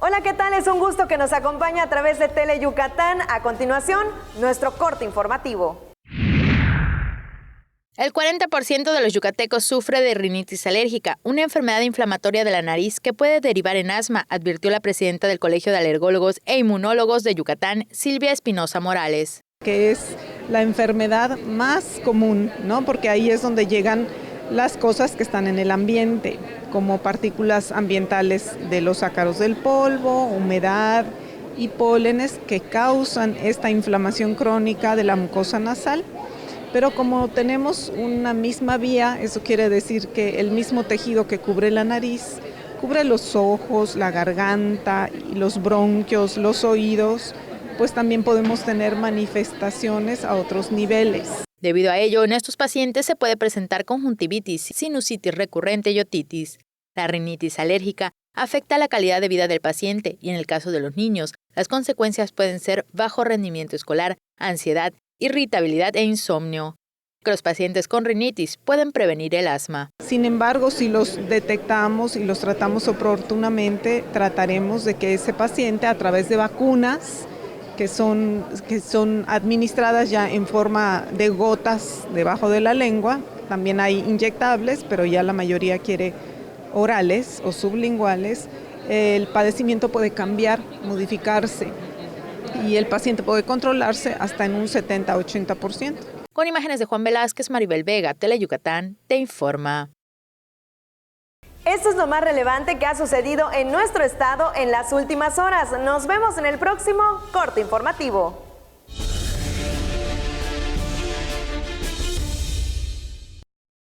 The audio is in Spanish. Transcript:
Hola, ¿qué tal? Es un gusto que nos acompañe a través de Tele Yucatán. A continuación, nuestro corte informativo. El 40% de los yucatecos sufre de rinitis alérgica, una enfermedad inflamatoria de la nariz que puede derivar en asma, advirtió la presidenta del Colegio de Alergólogos e Inmunólogos de Yucatán, Silvia Espinosa Morales. Que es la enfermedad más común, ¿no? Porque ahí es donde llegan las cosas que están en el ambiente, como partículas ambientales de los ácaros del polvo, humedad y pólenes que causan esta inflamación crónica de la mucosa nasal. Pero como tenemos una misma vía, eso quiere decir que el mismo tejido que cubre la nariz, cubre los ojos, la garganta, y los bronquios, los oídos, pues también podemos tener manifestaciones a otros niveles. Debido a ello, en estos pacientes se puede presentar conjuntivitis, sinusitis recurrente y otitis. La rinitis alérgica afecta la calidad de vida del paciente y en el caso de los niños, las consecuencias pueden ser bajo rendimiento escolar, ansiedad, irritabilidad e insomnio. Los pacientes con rinitis pueden prevenir el asma. Sin embargo, si los detectamos y los tratamos oportunamente, trataremos de que ese paciente, a través de vacunas que son administradas ya en forma de gotas debajo de la lengua, también hay inyectables, pero ya la mayoría quiere orales o sublinguales, el padecimiento puede cambiar, modificarse, y el paciente puede controlarse hasta en un 70-80%. Con imágenes de Juan Velázquez, Maribel Vega, Tele Yucatán, te informa. Esto es lo más relevante que ha sucedido en nuestro estado en las últimas horas. Nos vemos en el próximo corte informativo.